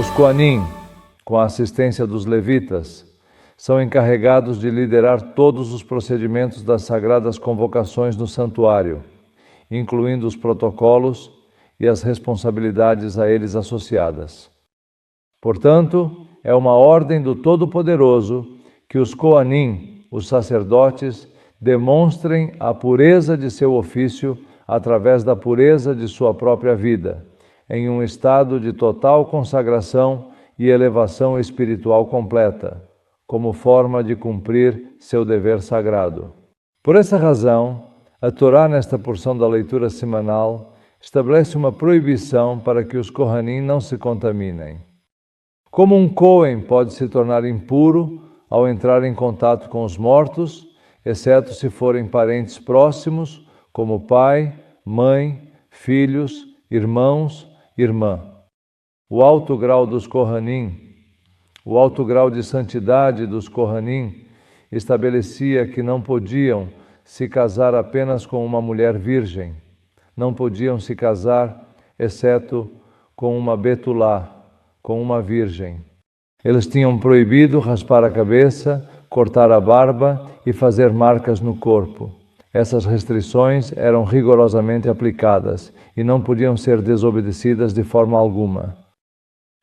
Os Kohanim, com a assistência dos levitas, são encarregados de liderar todos os procedimentos das sagradas convocações no santuário, incluindo os protocolos e as responsabilidades a eles associadas. Portanto, é uma ordem do Todo-Poderoso que os Kohanim, os sacerdotes, demonstrem a pureza de seu ofício através da pureza de sua própria vida, em um estado de total consagração e elevação espiritual completa, como forma de cumprir seu dever sagrado. Por essa razão, a Torá, nesta porção da leitura semanal, estabelece uma proibição para que os Kohanim não se contaminem. Como um Kohen pode se tornar impuro ao entrar em contato com os mortos, exceto se forem parentes próximos, como pai, mãe, filhos, irmãos, irmã. O alto grau dos Kohanim, o alto grau de santidade dos Kohanim, estabelecia que não podiam se casar apenas com uma mulher virgem, não podiam se casar, exceto com uma betulá, com uma virgem. Eles tinham proibido raspar a cabeça, cortar a barba e fazer marcas no corpo. Essas restrições eram rigorosamente aplicadas e não podiam ser desobedecidas de forma alguma.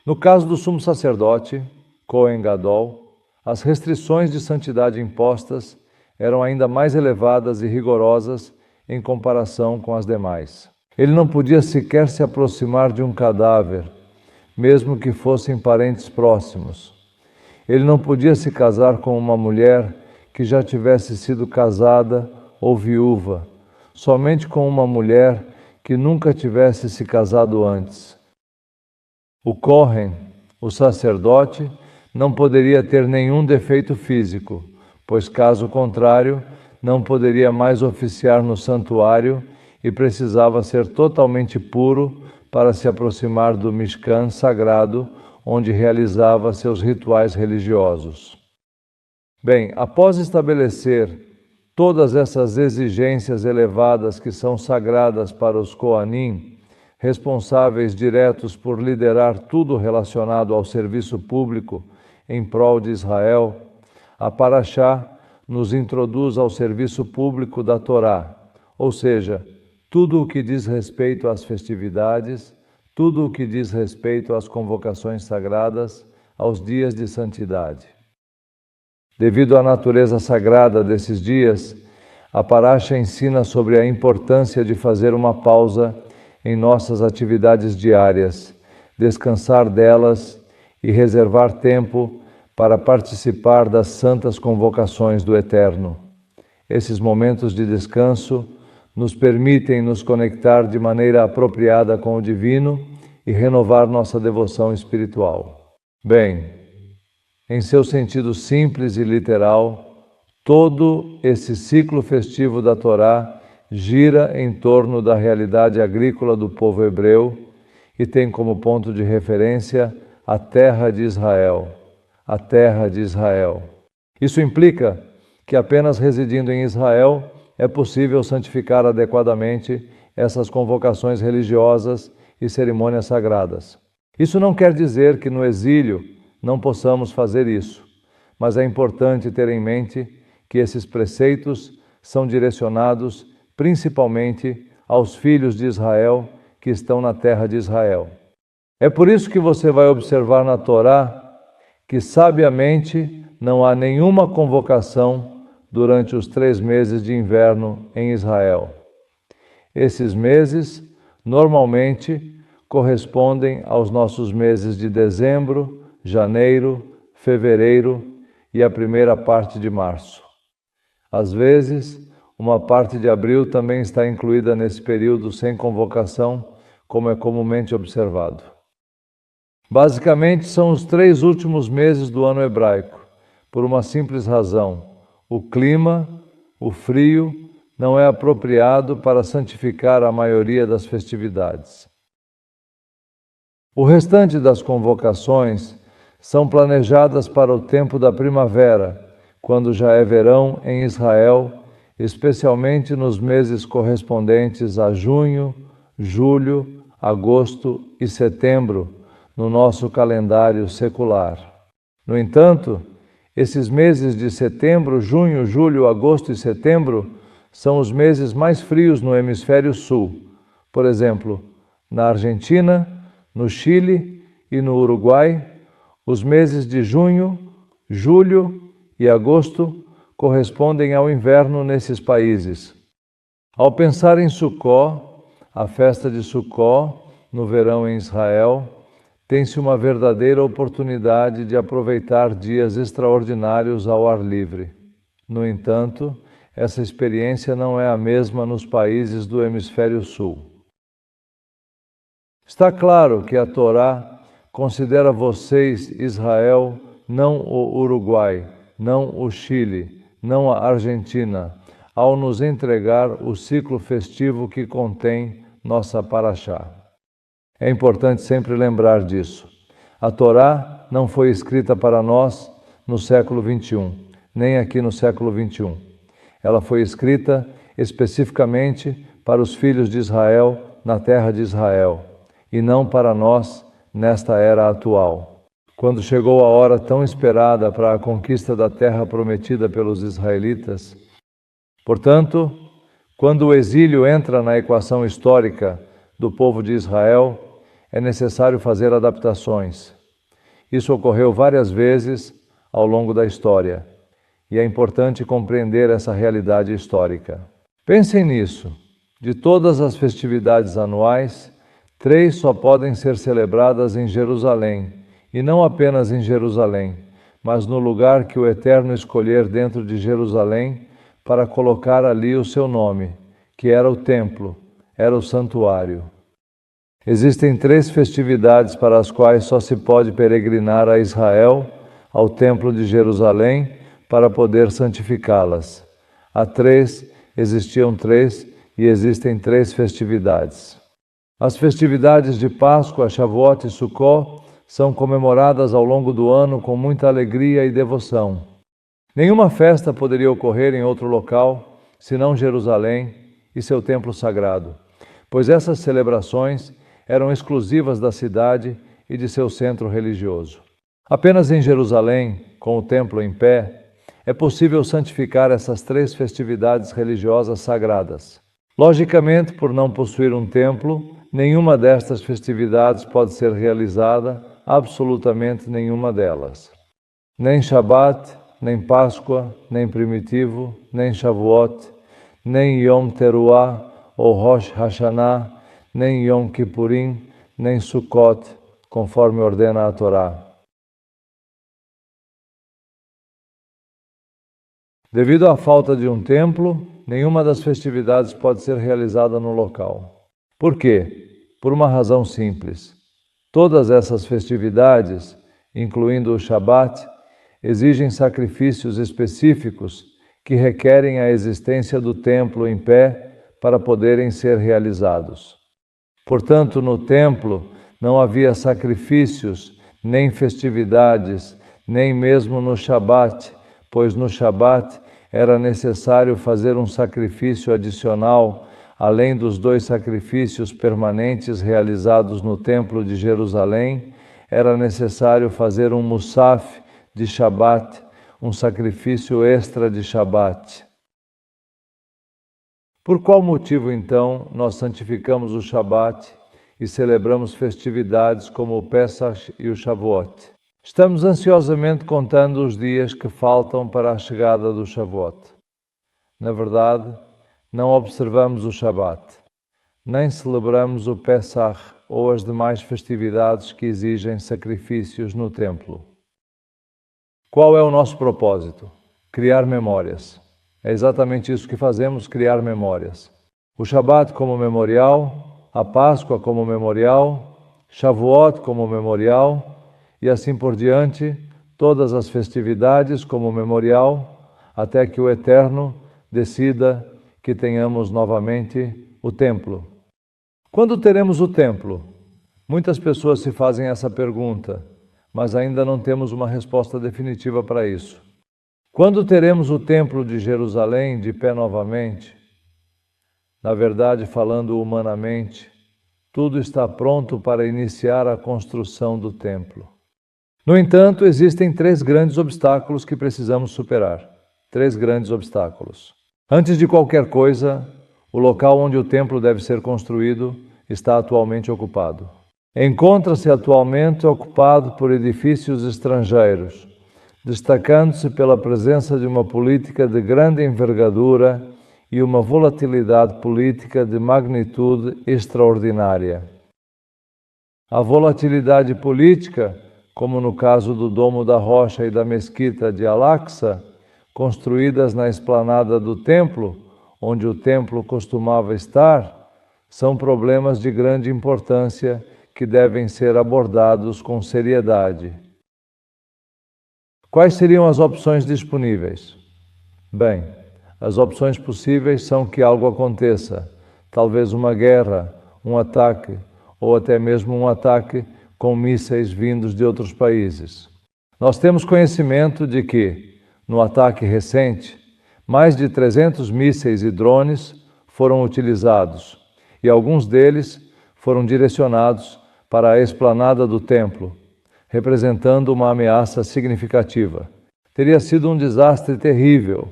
No caso do sumo sacerdote, Kohen Gadol, as restrições de santidade impostas eram ainda mais elevadas e rigorosas em comparação com as demais. Ele não podia sequer se aproximar de um cadáver, mesmo que fossem parentes próximos. Ele não podia se casar com uma mulher que já tivesse sido casada ou viúva, somente com uma mulher que nunca tivesse se casado antes. O Kohen, o sacerdote, não poderia ter nenhum defeito físico, pois caso contrário, não poderia mais oficiar no santuário e precisava ser totalmente puro para se aproximar do Mishkan sagrado, onde realizava seus rituais religiosos. Bem, após estabelecer todas essas exigências elevadas que são sagradas para os Kohanim, responsáveis diretos por liderar tudo relacionado ao serviço público em prol de Israel, a Parashá nos introduz ao serviço público da Torá, ou seja, tudo o que diz respeito às festividades, tudo o que diz respeito às convocações sagradas, aos dias de santidade. Devido à natureza sagrada desses dias, a Parashá ensina sobre a importância de fazer uma pausa em nossas atividades diárias, descansar delas e reservar tempo para participar das santas convocações do Eterno. Esses momentos de descanso nos permitem nos conectar de maneira apropriada com o Divino e renovar nossa devoção espiritual. Bem, em seu sentido simples e literal, todo esse ciclo festivo da Torá gira em torno da realidade agrícola do povo hebreu e tem como ponto de referência a terra de Israel, a terra de Israel. Isso implica que apenas residindo em Israel é possível santificar adequadamente essas convocações religiosas e cerimônias sagradas. Isso não quer dizer que no exílio não possamos fazer isso, mas é importante ter em mente que esses preceitos são direcionados principalmente aos filhos de Israel que estão na terra de Israel. É por isso que você vai observar na Torá que sabiamente não há nenhuma convocação durante os 3 meses de inverno em Israel. Esses meses, normalmente, correspondem aos nossos meses de dezembro, janeiro, fevereiro e a primeira parte de março. Às vezes, uma parte de abril também está incluída nesse período sem convocação, como é comumente observado. Basicamente, são os 3 últimos meses do ano hebraico, por uma simples razão: o clima, o frio, não é apropriado para santificar a maioria das festividades. O restante das convocações são planejadas para o tempo da primavera, quando já é verão em Israel, especialmente nos meses correspondentes a junho, julho, agosto e setembro, no nosso calendário secular. No entanto, esses meses de setembro, junho, julho, agosto e setembro são os meses mais frios no hemisfério sul. Por exemplo, na Argentina, no Chile e no Uruguai, os meses de junho, julho e agosto correspondem ao inverno nesses países. Ao pensar em Sukkot, a festa de Sukkot, no verão em Israel, tem-se uma verdadeira oportunidade de aproveitar dias extraordinários ao ar livre. No entanto, essa experiência não é a mesma nos países do hemisfério sul. Está claro que a Torá considera vocês, Israel, não o Uruguai, não o Chile, não a Argentina, ao nos entregar o ciclo festivo que contém nossa Paraxá. É importante sempre lembrar disso. A Torá não foi escrita para nós no século XXI, nem aqui no século XXI. Ela foi escrita especificamente para os filhos de Israel na terra de Israel, e não para nós nesta era atual. Quando chegou a hora tão esperada para a conquista da terra prometida pelos israelitas, portanto, quando o exílio entra na equação histórica do povo de Israel, é necessário fazer adaptações. Isso ocorreu várias vezes ao longo da história, e é importante compreender essa realidade histórica. Pensem nisso. De todas as festividades anuais, 3 só podem ser celebradas em Jerusalém, e não apenas em Jerusalém, mas no lugar que o Eterno escolher dentro de Jerusalém para colocar ali o seu nome, que era o templo, era o santuário. Existem 3 festividades para as quais só se pode peregrinar a Israel, ao templo de Jerusalém, para poder santificá-las. Existiam 3 e existem 3 festividades. As festividades de Páscoa, Shavuot e Sukkot são comemoradas ao longo do ano com muita alegria e devoção. Nenhuma festa poderia ocorrer em outro local, senão Jerusalém e seu templo sagrado, pois essas celebrações eram exclusivas da cidade e de seu centro religioso. Apenas em Jerusalém, com o templo em pé, é possível santificar essas 3 festividades religiosas sagradas. Logicamente, por não possuir um templo, nenhuma destas festividades pode ser realizada, absolutamente nenhuma delas. Nem Shabat, nem Páscoa, nem Primitivo, nem Shavuot, nem Yom Teruah ou Rosh Hashanah, nem Yom Kippurim, nem Sukkot, conforme ordena a Torá. Devido à falta de um templo, nenhuma das festividades pode ser realizada no local. Por quê? Por uma razão simples. Todas essas festividades, incluindo o Shabat, exigem sacrifícios específicos que requerem a existência do templo em pé para poderem ser realizados. Portanto, no templo não havia sacrifícios, nem festividades, nem mesmo no Shabat, pois no Shabat era necessário fazer um sacrifício adicional, além dos 2 sacrifícios permanentes realizados no Templo de Jerusalém, era necessário fazer um Musaf de Shabat, um sacrifício extra de Shabat. Por qual motivo, então, nós santificamos o Shabat e celebramos festividades como o Pesach e o Shavuot? Estamos ansiosamente contando os dias que faltam para a chegada do Shavuot. Na verdade, não observamos o Shabat, nem celebramos o Pesach ou as demais festividades que exigem sacrifícios no templo. Qual é o nosso propósito? Criar memórias. É exatamente isso que fazemos, criar memórias. O Shabat como memorial, a Páscoa como memorial, Shavuot como memorial, e assim por diante, todas as festividades como memorial, até que o Eterno decida que tenhamos novamente o templo. Quando teremos o templo? Muitas pessoas se fazem essa pergunta, mas ainda não temos uma resposta definitiva para isso. Quando teremos o templo de Jerusalém de pé novamente? Na verdade, falando humanamente, tudo está pronto para iniciar a construção do templo. No entanto, existem 3 grandes obstáculos que precisamos superar. 3 grandes obstáculos. Antes de qualquer coisa, o local onde o templo deve ser construído está atualmente ocupado. Encontra-se atualmente ocupado por edifícios estrangeiros, destacando-se pela presença de uma política de grande envergadura e uma volatilidade política de magnitude extraordinária. A volatilidade política, como no caso do Domo da Rocha e da Mesquita de Al-Aqsa, construídas na esplanada do templo, onde o templo costumava estar, são problemas de grande importância que devem ser abordados com seriedade. Quais seriam as opções disponíveis? Bem, as opções possíveis são que algo aconteça, talvez uma guerra, um ataque, ou até mesmo um ataque com mísseis vindos de outros países. Nós temos conhecimento de que, no ataque recente, mais de 300 mísseis e drones foram utilizados, e alguns deles foram direcionados para a esplanada do templo, representando uma ameaça significativa. Teria sido um desastre terrível.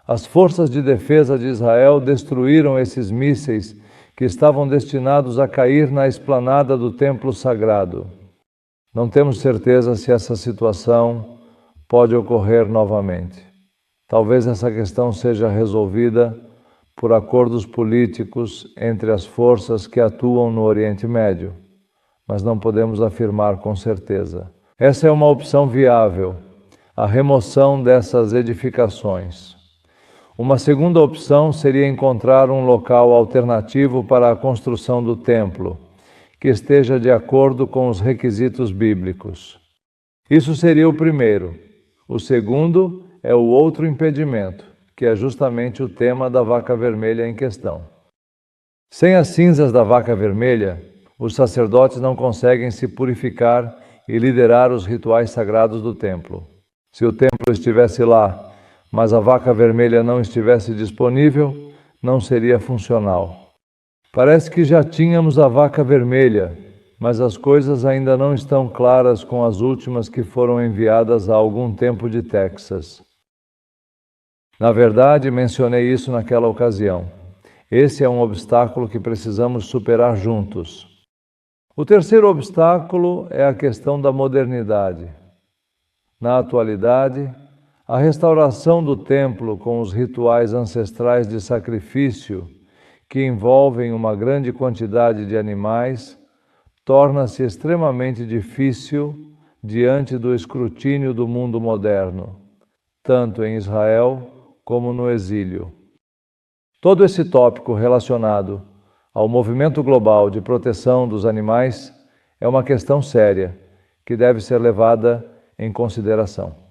As forças de defesa de Israel destruíram esses mísseis que estavam destinados a cair na esplanada do templo sagrado. Não temos certeza se essa situação pode ocorrer novamente. Talvez essa questão seja resolvida por acordos políticos entre as forças que atuam no Oriente Médio, mas não podemos afirmar com certeza. Essa é uma opção viável, a remoção dessas edificações. Uma segunda opção seria encontrar um local alternativo para a construção do templo, que esteja de acordo com os requisitos bíblicos. Isso seria o primeiro. O segundo é o outro impedimento, que é justamente o tema da vaca vermelha em questão. Sem as cinzas da vaca vermelha, os sacerdotes não conseguem se purificar e liderar os rituais sagrados do templo. Se o templo estivesse lá, mas a vaca vermelha não estivesse disponível, não seria funcional. Parece que já tínhamos a vaca vermelha, mas as coisas ainda não estão claras com as últimas que foram enviadas há algum tempo de Texas. Na verdade, mencionei isso naquela ocasião. Esse é um obstáculo que precisamos superar juntos. O terceiro obstáculo é a questão da modernidade. Na atualidade, a restauração do templo com os rituais ancestrais de sacrifício, que envolvem uma grande quantidade de animais, torna-se extremamente difícil diante do escrutínio do mundo moderno, tanto em Israel como no exílio. Todo esse tópico relacionado ao movimento global de proteção dos animais é uma questão séria que deve ser levada em consideração.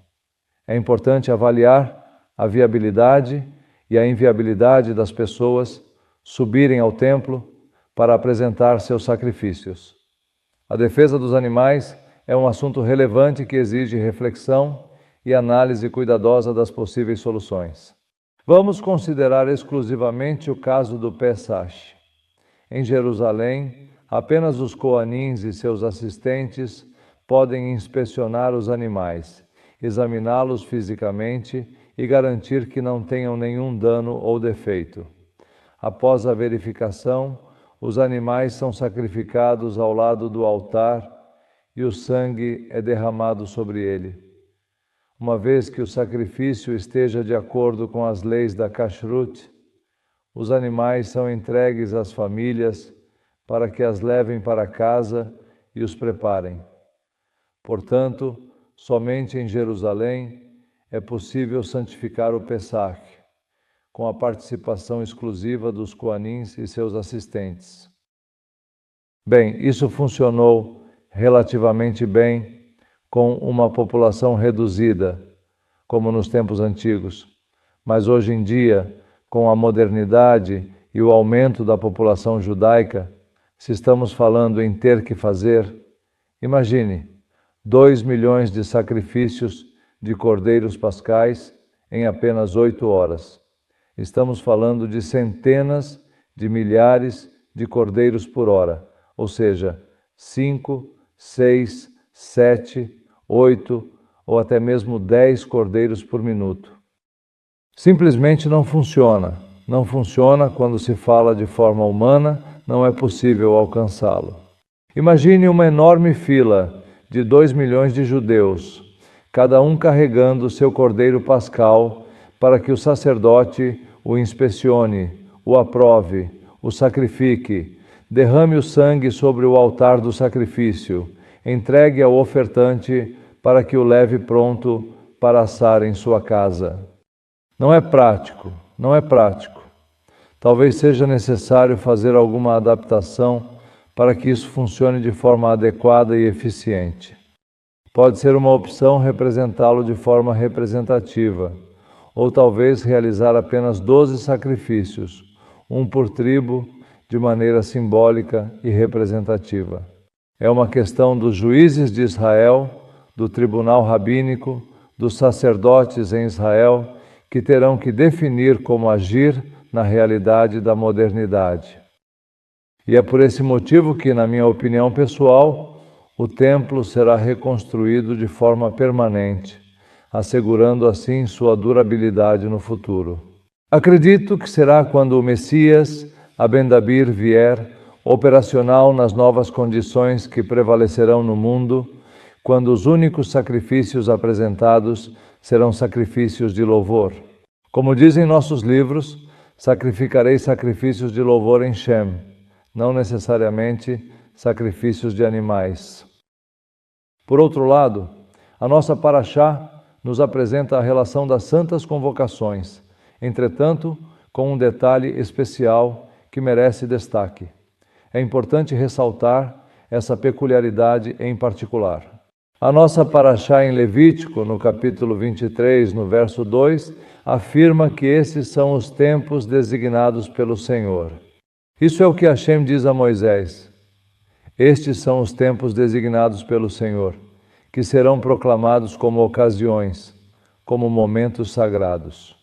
É importante avaliar a viabilidade e a inviabilidade das pessoas subirem ao templo para apresentar seus sacrifícios. A defesa dos animais é um assunto relevante que exige reflexão e análise cuidadosa das possíveis soluções. Vamos considerar exclusivamente o caso do Pesach. Em Jerusalém, apenas os coanins e seus assistentes podem inspecionar os animais, examiná-los fisicamente e garantir que não tenham nenhum dano ou defeito. Após a verificação, os animais são sacrificados ao lado do altar e o sangue é derramado sobre ele. Uma vez que o sacrifício esteja de acordo com as leis da Kashrut, os animais são entregues às famílias para que as levem para casa e os preparem. Portanto, somente em Jerusalém é possível santificar o Pesach, com a participação exclusiva dos coanins e seus assistentes. Bem, isso funcionou relativamente bem com uma população reduzida, como nos tempos antigos, mas hoje em dia, com a modernidade e o aumento da população judaica, se estamos falando em ter que fazer, imagine, 2 milhões de sacrifícios de cordeiros pascais em apenas 8 horas. Estamos falando de centenas de milhares de cordeiros por hora, ou seja, 5, 6, 7, 8 ou até mesmo 10 cordeiros por minuto. Simplesmente não funciona. Não funciona quando se fala de forma humana, não é possível alcançá-lo. Imagine uma enorme fila de 2 milhões de judeus, cada um carregando seu cordeiro pascal para que o sacerdote o inspecione, o aprove, o sacrifique, derrame o sangue sobre o altar do sacrifício, entregue ao ofertante para que o leve pronto para assar em sua casa. Não é prático, não é prático. Talvez seja necessário fazer alguma adaptação para que isso funcione de forma adequada e eficiente. Pode ser uma opção representá-lo de forma representativa, ou talvez realizar apenas 12 sacrifícios, um por tribo, de maneira simbólica e representativa. É uma questão dos juízes de Israel, do tribunal rabínico, dos sacerdotes em Israel, que terão que definir como agir na realidade da modernidade. E é por esse motivo que, na minha opinião pessoal, o templo será reconstruído de forma permanente, assegurando assim sua durabilidade no futuro. Acredito que será quando o Messias, Abendabir, vier, operacional nas novas condições que prevalecerão no mundo, quando os únicos sacrifícios apresentados serão sacrifícios de louvor. Como dizem nossos livros, sacrificarei sacrifícios de louvor em Shem, não necessariamente sacrifícios de animais. Por outro lado, a nossa Parashá nos apresenta a relação das santas convocações, entretanto, com um detalhe especial que merece destaque. É importante ressaltar essa peculiaridade em particular. A nossa Parashá em Levítico, no capítulo 23, no verso 2, afirma que esses são os tempos designados pelo Senhor. Isso é o que Hashem diz a Moisés. Estes são os tempos designados pelo Senhor, que serão proclamados como ocasiões, como momentos sagrados.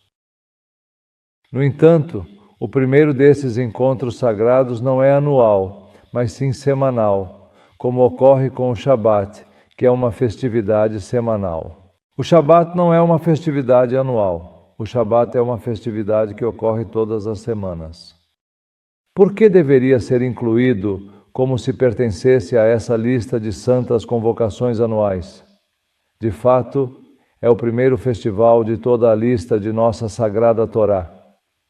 No entanto, o primeiro desses encontros sagrados não é anual, mas sim semanal, como ocorre com o Shabat, que é uma festividade semanal. O Shabat não é uma festividade anual. O Shabat é uma festividade que ocorre todas as semanas. Por que deveria ser incluído como se pertencesse a essa lista de santas convocações anuais? De fato, é o primeiro festival de toda a lista de nossa Sagrada Torá.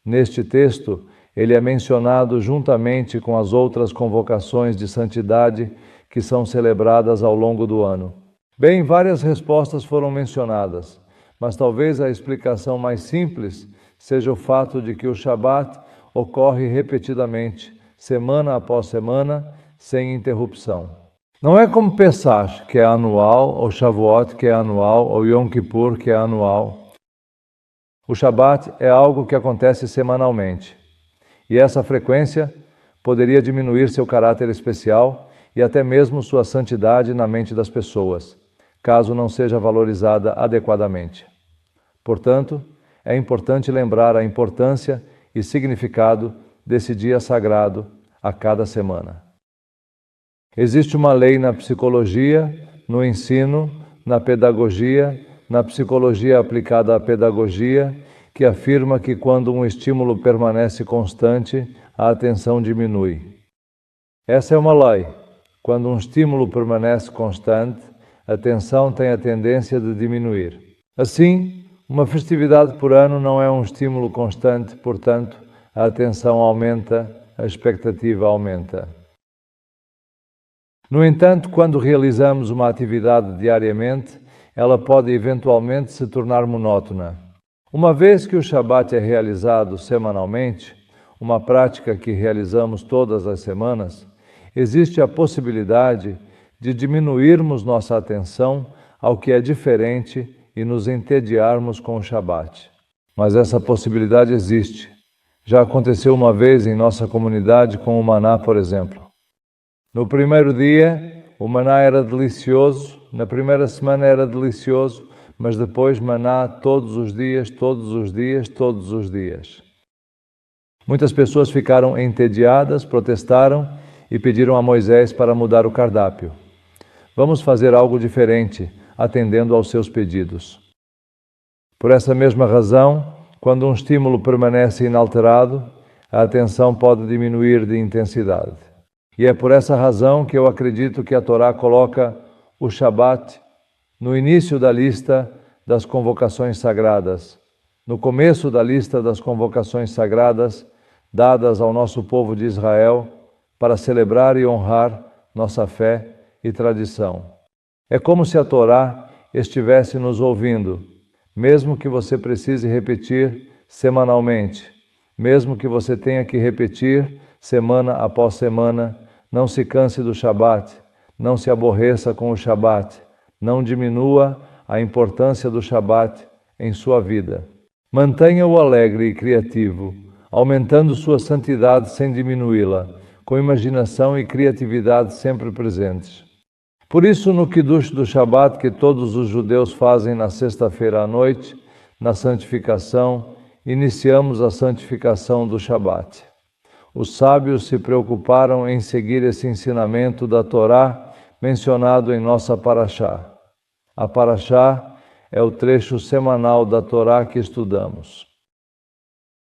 Neste texto, ele é mencionado juntamente com as outras convocações de santidade que são celebradas ao longo do ano. Bem, várias respostas foram mencionadas, mas talvez a explicação mais simples seja o fato de que o Shabat ocorre repetidamente, semana após semana, sem interrupção. Não é como Pesach, que é anual, ou Shavuot, que é anual, ou Yom Kippur, que é anual. O Shabat é algo que acontece semanalmente, e essa frequência poderia diminuir seu caráter especial e até mesmo sua santidade na mente das pessoas, caso não seja valorizada adequadamente. Portanto, é importante lembrar a importância e significado desse dia sagrado a cada semana. Existe uma lei na psicologia, no ensino, na pedagogia, na psicologia aplicada à pedagogia, que afirma que quando um estímulo permanece constante, a atenção diminui. Essa é uma lei. Quando um estímulo permanece constante, a atenção tem a tendência de diminuir. Assim, uma festividade por ano não é um estímulo constante, portanto, a atenção aumenta, a expectativa aumenta. No entanto, quando realizamos uma atividade diariamente, ela pode eventualmente se tornar monótona. Uma vez que o Shabat é realizado semanalmente, uma prática que realizamos todas as semanas, existe a possibilidade de diminuirmos nossa atenção ao que é diferente e nos entediarmos com o Shabat. Mas essa possibilidade existe. Já aconteceu uma vez em nossa comunidade com o maná, por exemplo. No primeiro dia, o maná era delicioso, na primeira semana era delicioso, mas depois maná todos os dias, todos os dias, todos os dias. Muitas pessoas ficaram entediadas, protestaram e pediram a Moisés para mudar o cardápio. Vamos fazer algo diferente, atendendo aos seus pedidos. Por essa mesma razão, quando um estímulo permanece inalterado, a atenção pode diminuir de intensidade. E é por essa razão que eu acredito que a Torá coloca o Shabat no início da lista das convocações sagradas, no começo da lista das convocações sagradas dadas ao nosso povo de Israel para celebrar e honrar nossa fé e tradição. É como se a Torá estivesse nos ouvindo, mesmo que você precise repetir semanalmente, mesmo que você tenha que repetir semana após semana, não se canse do Shabat, não se aborreça com o Shabat, não diminua a importância do Shabat em sua vida. Mantenha-o alegre e criativo, aumentando sua santidade sem diminuí-la, com imaginação e criatividade sempre presentes. Por isso, no Kiddush do Shabat, que todos os judeus fazem na sexta-feira à noite, na santificação, iniciamos a santificação do Shabat. Os sábios se preocuparam em seguir esse ensinamento da Torá mencionado em nossa Parashá. A Parashá é o trecho semanal da Torá que estudamos.